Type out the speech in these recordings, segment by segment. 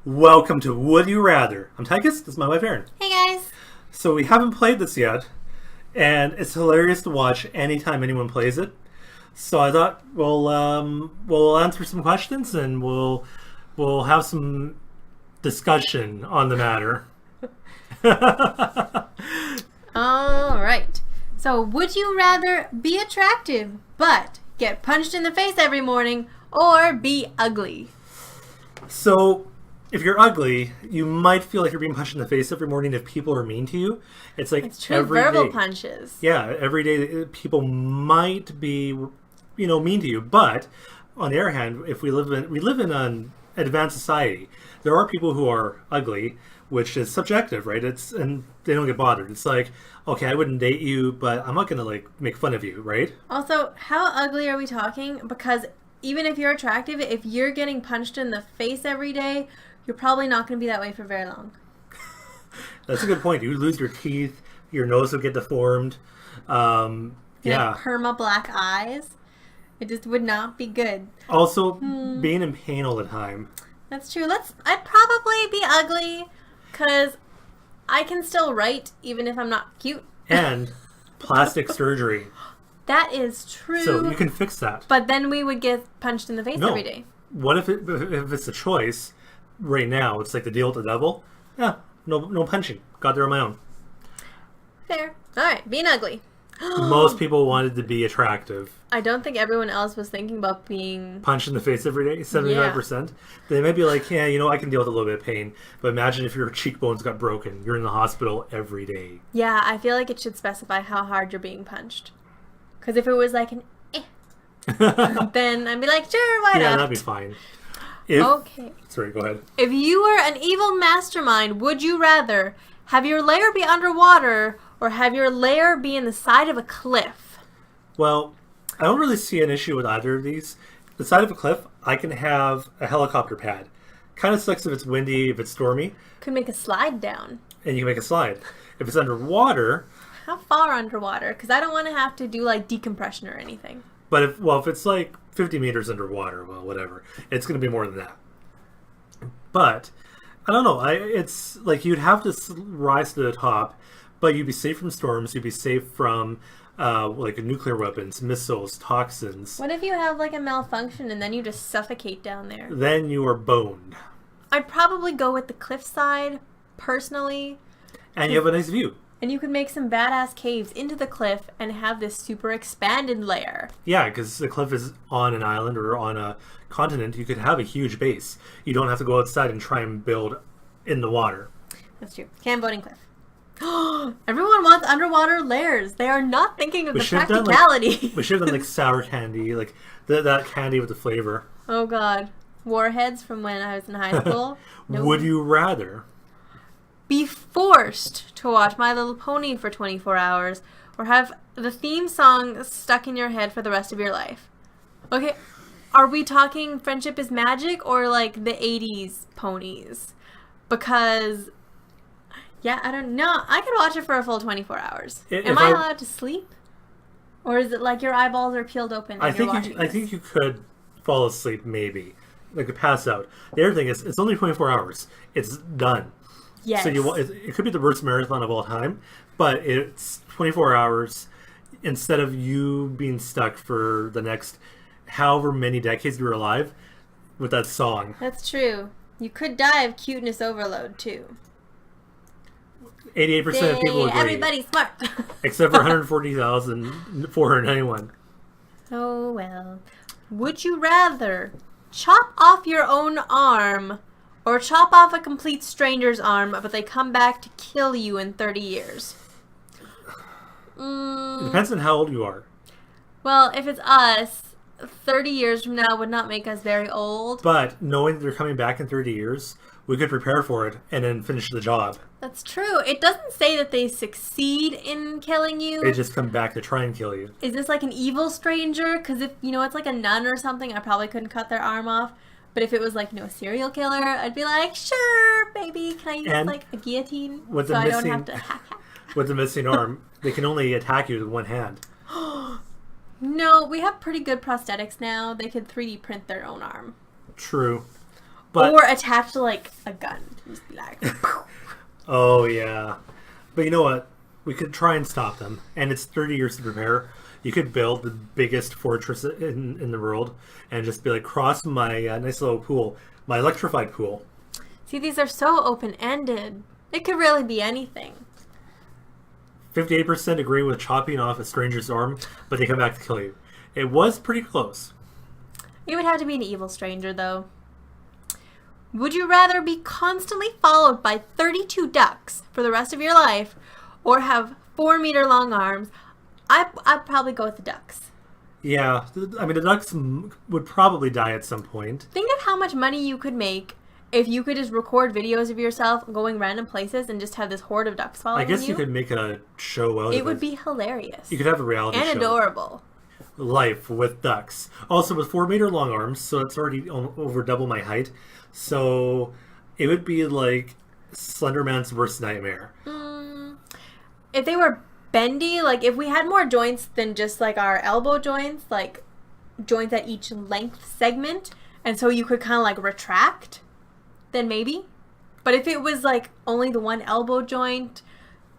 Welcome to Would You Rather. I'm Tychus, this is my wife Erin. Hey guys! So we haven't played this yet, and it's hilarious to watch anytime anyone plays it. So I thought we'll answer some questions and we'll have some discussion on the matter. Alright. So, would you rather be attractive but get punched in the face every morning or be ugly? So, if you're ugly, you might feel like you're being punched in the face every morning if people are mean to you. It's like It's true, every verbal day. punches. Yeah, every day people might be, mean to you. But on the other hand, if we live in an advanced society, there are people who are ugly, which is subjective, right? And they don't get bothered. It's like, okay, I wouldn't date you, but I'm not gonna make fun of you, right? Also, how ugly are we talking? Because even if you're attractive, if you're getting punched in the face every day, you're probably not going to be that way for very long. That's a good point. You lose your teeth, your nose will get deformed. Yeah. Perma black eyes. It just would not be good. Also, being in pain all the time. That's true. I'd probably be ugly because I can still write even if I'm not cute. And plastic surgery. That is true. So you can fix that. But then we would get punched in the face every day. What if it's a choice right now? It's like the deal with the devil. Yeah, no punching. Got there on my own. Fair. All right, being ugly. Most people wanted to be attractive. I don't think everyone else was thinking about being Punched in the face every day, 75%. They may be like, yeah, I can deal with a little bit of pain. But imagine if your cheekbones got broken. You're in the hospital every day. Yeah, I feel like it should specify how hard you're being punched. Because if it was like an then I'd be like, sure, why not? Yeah, that'd be fine. Okay. Sorry, go ahead. If you were an evil mastermind, would you rather have your lair be underwater or have your lair be in the side of a cliff? Well, I don't really see an issue with either of these. The side of a cliff, I can have a helicopter pad. Kind of sucks if it's windy, if it's stormy. Could make a slide down. And you can make a slide. If it's underwater... How far underwater? Because I don't want to have to do like decompression or anything. But if it's like 50 meters underwater, well, whatever. It's going to be more than that. But, I don't know. It's like you'd have to rise to the top, but you'd be safe from storms. You'd be safe from like nuclear weapons, missiles, toxins. What if you have like a malfunction and then you just suffocate down there? Then you are boned. I'd probably go with the cliffside, personally. And you have a nice view. And you could make some badass caves into the cliff and have this super expanded layer. Yeah, because the cliff is on an island or on a continent. You could have a huge base. You don't have to go outside and try and build in the water. That's true. Cam voting cliff. Everyone wants underwater lairs. They are not thinking of the practicality. We should have done like sour candy, like that candy with the flavor. Oh god. Warheads from when I was in high school. Nope. Would you rather be forced to watch My Little Pony for 24 hours or have the theme song stuck in your head for the rest of your life? Okay, are we talking Friendship is Magic or like the 80s ponies? Because, yeah, I don't know. I could watch it for a full 24 hours. Am I allowed to sleep? Or is it like your eyeballs are peeled open and you're watching this? I think you could fall asleep maybe. Like pass out. The other thing is, it's only 24 hours. It's done. Yes. So it could be the worst marathon of all time, but it's 24 hours instead of you being stuck for the next however many decades you're alive with that song. That's true. You could die of cuteness overload, too. 88% of people agree. Everybody's smart. Except for 140,491. Oh, well. Would you rather chop off your own arm or chop off a complete stranger's arm, but they come back to kill you in 30 years? It depends on how old you are. Well, if it's us, 30 years from now would not make us very old. But knowing that they're coming back in 30 years, we could prepare for it and then finish the job. That's true. It doesn't say that they succeed in killing you. They just come back to try and kill you. Is this like an evil stranger? Because if, it's like a nun or something, I probably couldn't cut their arm off. But if it was like, a serial killer, I'd be like, sure, baby, can I use like a guillotine so I don't have to hack? With the missing arm, they can only attack you with one hand. No, we have pretty good prosthetics now. They could 3D print their own arm. True. But, or attached to like a gun. Just be like, oh yeah. But you know what? We could try and stop them. And it's 30 years to prepare. You could build the biggest fortress in the world and just be like, cross my nice little pool, my electrified pool. see, these are so open-ended. It could really be anything. 58% agree with chopping off a stranger's arm, but they come back to kill you. It was pretty close. It would have to be an evil stranger, though. Would you rather be constantly followed by 32 ducks for the rest of your life or have 4-meter-long arms? I'd probably go with the ducks. Yeah, I mean, the ducks would probably die at some point. Think of how much money you could make if you could just record videos of yourself going random places and just have this horde of ducks following you. I guess you could make a show out of it. It would be hilarious. You could have a reality show. And adorable. Life with ducks. Also with 4-meter-long arms, so it's already over double my height. So it would be like Slenderman's worst nightmare. If they were bendy, like if we had more joints than just like our elbow joints, like joints at each length segment, and so you could kind of like retract, then maybe. But if it was like only the one elbow joint,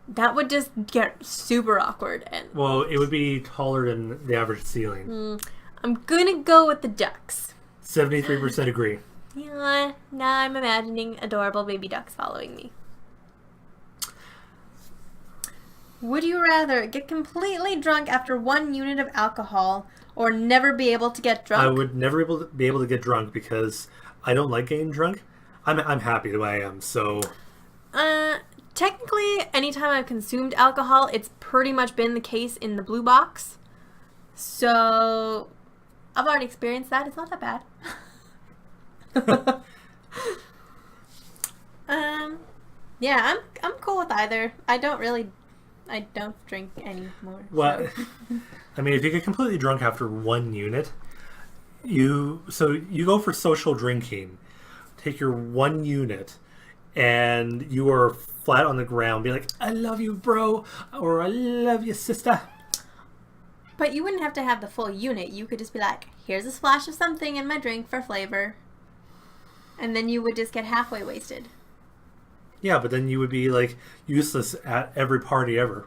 that would just get super awkward. And well, it would be taller than the average ceiling. I'm gonna go with the ducks. 73% agree. Yeah, now I'm imagining adorable baby ducks following me. Would you rather get completely drunk after 1 unit of alcohol or never be able to get drunk? I would never be able to get drunk because I don't like getting drunk. I'm happy the way I am, so... Technically, anytime I've consumed alcohol, it's pretty much been the case in the blue box. So, I've already experienced that. It's not that bad. Yeah, I'm cool with either. I don't drink anymore. Well, so. I mean, if you get completely drunk after 1 unit, you go for social drinking, take your 1 unit, and you are flat on the ground, be like, I love you, bro, or I love you, sister. But you wouldn't have to have the full unit. You could just be like, here's a splash of something in my drink for flavor. And then you would just get halfway wasted. Yeah, but then you would be like useless at every party ever.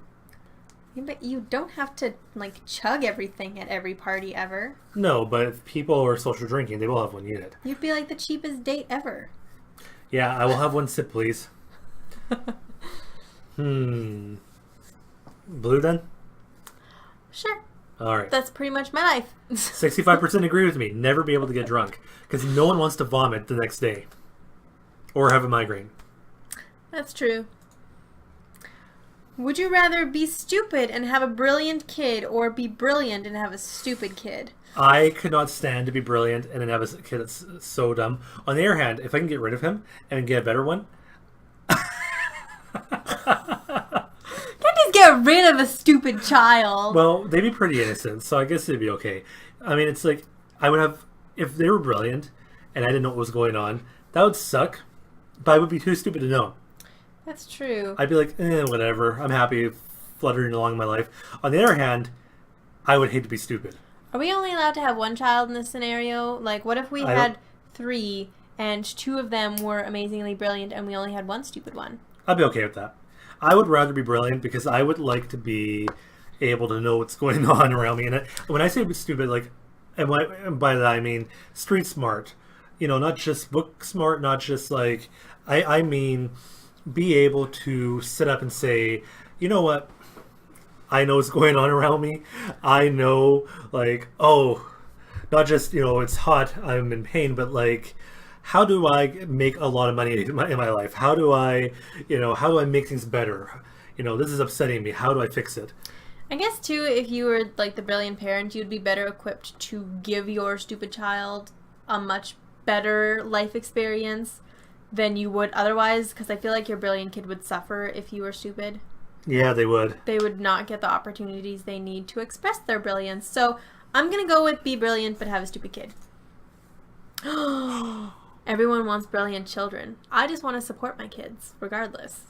Yeah, but you don't have to like chug everything at every party ever. No, but if people are social drinking, they will have 1 unit. You'd be like the cheapest date ever. Yeah, I will have 1 sip, please. Blue then? Sure. All right. That's pretty much my life. 65% agree with me. Never be able to get drunk. Because no one wants to vomit the next day. Or have a migraine. That's true. Would you rather be stupid and have a brilliant kid or be brilliant and have a stupid kid? I could not stand to be brilliant and then have a kid that's so dumb. On the other hand, if I can get rid of him and get a better one... Can't just get rid of a stupid child. Well, they'd be pretty innocent, so I guess it'd be okay. I mean, it's like, I would have... If they were brilliant and I didn't know what was going on, that would suck, but I would be too stupid to know. That's true. I'd be like, whatever. I'm happy fluttering along my life. On the other hand, I would hate to be stupid. Are we only allowed to have 1 child in this scenario? Like, what if we had 3 and 2 of them were amazingly brilliant and we only had 1 stupid one? I'd be okay with that. I would rather be brilliant because I would like to be able to know what's going on around me. And when I say stupid, like, and by that I mean street smart. You know, not just book smart, not just like, I mean be able to sit up and say, you know what? I know what's going on around me. I know, like, oh, not just, it's hot, I'm in pain, but like, how do I make a lot of money in my life? How do I make things better? This is upsetting me. How do I fix it? I guess, too, if you were, like, the brilliant parent, you'd be better equipped to give your stupid child a much better life experience than you would otherwise, because I feel like your brilliant kid would suffer if you were stupid. Yeah, they would. They would not get the opportunities they need to express their brilliance. So I'm going to go with be brilliant but have a stupid kid. Everyone wants brilliant children. I just want to support my kids, regardless.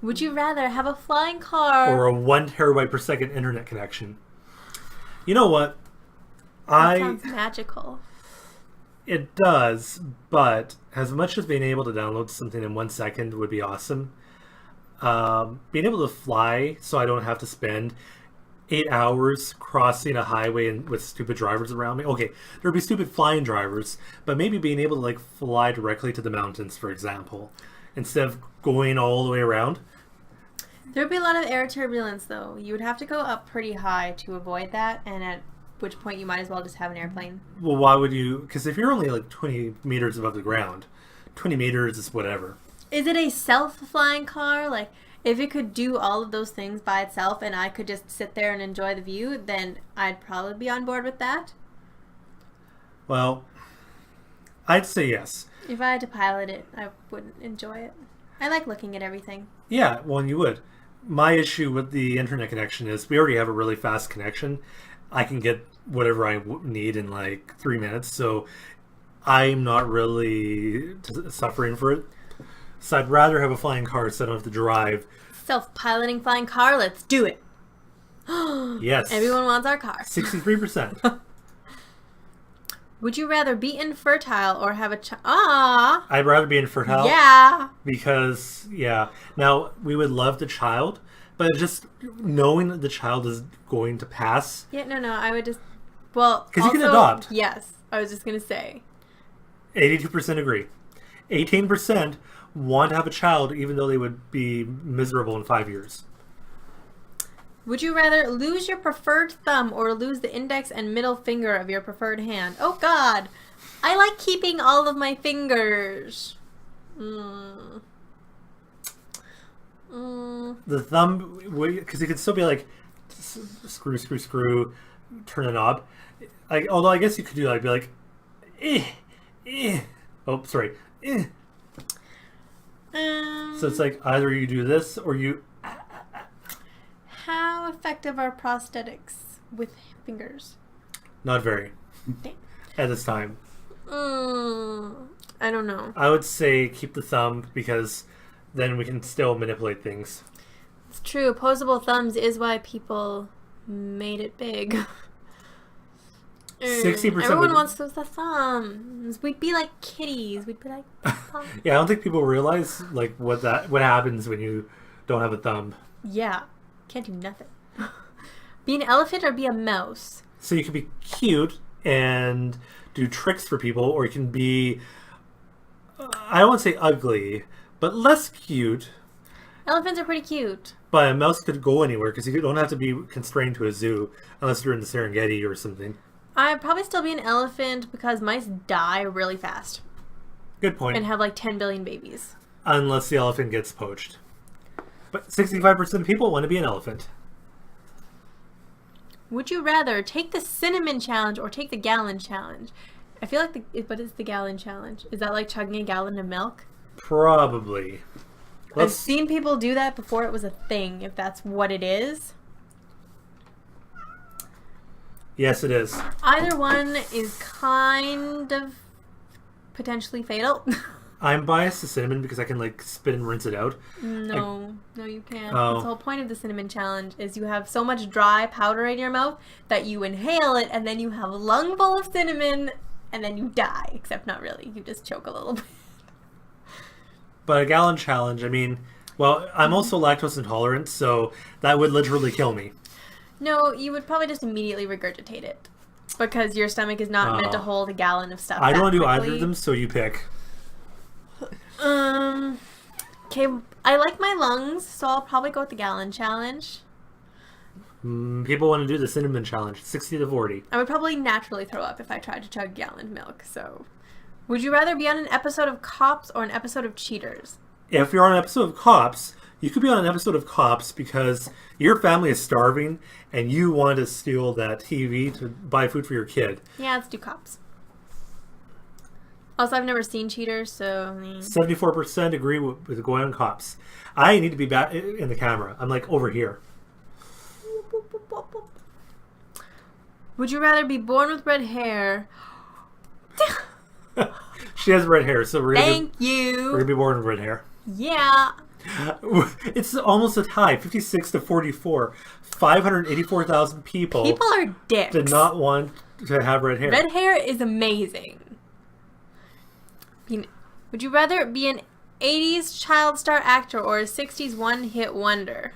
Would you rather have a flying car... or a 1 terabyte per second internet connection? You know what? That sounds magical. It does, but as much as being able to download something in 1 second would be awesome, being able to fly so I don't have to spend 8 hours crossing a highway and with stupid drivers around me. Okay, there would be stupid flying drivers, but maybe being able to like fly directly to the mountains, for example, instead of going all the way around. There would be a lot of air turbulence, though. You would have to go up pretty high to avoid that, and at which point you might as well just have an airplane. Well, why would you? Because if you're only like 20 meters above the ground, 20 meters is whatever. Is it a self-flying car? Like, if it could do all of those things by itself and I could just sit there and enjoy the view, then I'd probably be on board with that. Well, I'd say yes. If I had to pilot it, I wouldn't enjoy it. I like looking at everything. Yeah, well, you would. My issue with the internet connection is we already have a really fast connection. I can get whatever I need in like 3 minutes, so I'm not really suffering for it. So I'd rather have a flying car so I don't have to drive. Self-piloting flying car, let's do it. Yes. Everyone wants our car. 63%. Would you rather be infertile or have a child? Ah. I'd rather be infertile. Yeah. Because, yeah. Now, we would love the child, but just knowing that the child is going to pass. Yeah, no, I would just, well. Because you can adopt. Yes, I was just going to say. 82% agree. 18% want to have a child even though they would be miserable in 5 years. Would you rather lose your preferred thumb or lose the index and middle finger of your preferred hand? Oh God, I like keeping all of my fingers. The thumb, because you could still be like, screw, turn a knob. Like, although I guess you could do that, be like, oh, sorry, So it's like either you do this or you. How effective are prosthetics with fingers? Not very. Dang. At this time. I don't know. I would say keep the thumb because then we can still manipulate things. It's true. Opposable thumbs is why people made it big. 60%. Everyone wants those thumbs. We'd be like kitties. We'd be like. Yeah, I don't think people realize like what happens when you don't have a thumb. Yeah, can't do nothing. Be an elephant or be a mouse. So you can be cute and do tricks for people, or you can be. I don't want to say ugly, but less cute. Elephants are pretty cute. But a mouse could go anywhere because you don't have to be constrained to a zoo unless you're in the Serengeti or something. I'd probably still be an elephant because mice die really fast. Good point. And have like 10 billion babies. Unless the elephant gets poached. But 65% of people want to be an elephant. Would you rather take the cinnamon challenge or take the gallon challenge? I feel like what is the gallon challenge? Is that like chugging a gallon of milk? Probably. I've seen people do that before it was a thing, if that's what it is. Yes, it is. Either one is kind of potentially fatal. I'm biased to cinnamon because I can like spit and rinse it out. No, you can't. Oh. That's the whole point of the cinnamon challenge is you have so much dry powder in your mouth that you inhale it and then you have a lung full of cinnamon and then you die. Except not really. You just choke a little bit. But a gallon challenge, I mean, well, I'm also lactose intolerant, so that would literally kill me. No, you would probably just immediately regurgitate it. Because your stomach is not meant to hold a gallon of stuff. I don't want to do quickly. either of them, so you pick. Okay, I like my lungs, so I'll probably go with the gallon challenge. People want to do the cinnamon challenge, 60 to 40. I would probably naturally throw up if I tried to chug a gallon of milk, so... Would you rather be on an episode of Cops or an episode of Cheaters? If you're on an episode of Cops, you could be on an episode of Cops because your family is starving and you want to steal that TV to buy food for your kid. Yeah, let's do Cops. Also, I've never seen Cheaters, so... 74% agree with going on Cops. I need to be back in the camera. I'm like over here. Would you rather be born with red hair... She has red hair, so we're gonna be born with red hair. Yeah. It's almost a tie, 56 to 44. 584,000 people are dicks. did not want to have red hair. Red hair is amazing. Would you rather be an 80s child star actor or a 60s one-hit wonder?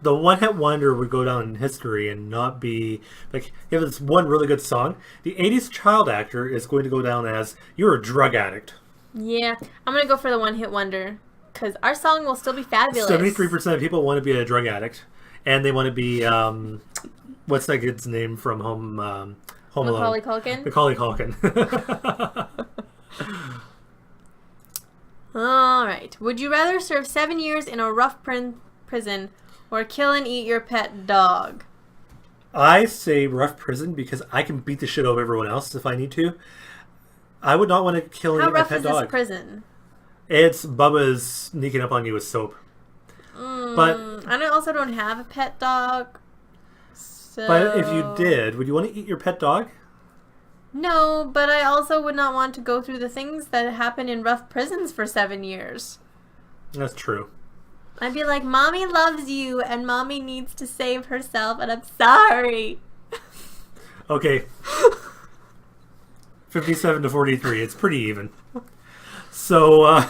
The one-hit wonder would go down in history and not be like if it's one really good song. The 80s child actor is going to go down as you're a drug addict. Yeah, I'm gonna go for the one-hit wonder because our song will still be fabulous. 73% of people want to be a drug addict, and they want to be what's that kid's name from Home Alone? Macaulay Culkin. Macaulay Culkin. All right. Would you rather serve 7 years in a rough prison or kill and eat your pet dog? I say rough prison because I can beat the shit out of everyone else if I need to. I would not want to kill and eat my pet dog. How rough is this prison? It's Bubba's sneaking up on you with soap. But I also don't have a pet dog. So... But if you did, would you want to eat your pet dog? No, but I also would not want to go through the things that happen in rough prisons for 7 years. That's true. I'd be like, Mommy loves you, and Mommy needs to save herself, and I'm sorry. Okay. 57 to 43. It's pretty even. So,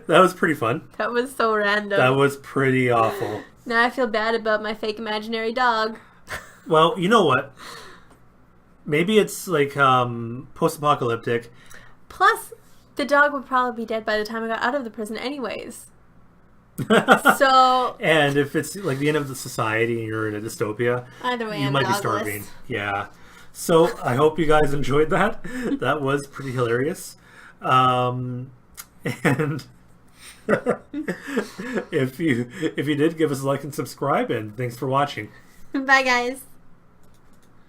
that was pretty fun. That was so random. That was pretty awful. Now I feel bad about my fake imaginary dog. Well, you know what? Maybe it's like post-apocalyptic. Plus, the dog would probably be dead by the time I got out of the prison anyways. So... And if it's like the end of the society and you're in a dystopia, either way, you I'm might dogless. be starving. Yeah. So I hope you guys enjoyed that. That was pretty hilarious. And if you did, give us a like and subscribe, and thanks for watching. Bye, guys.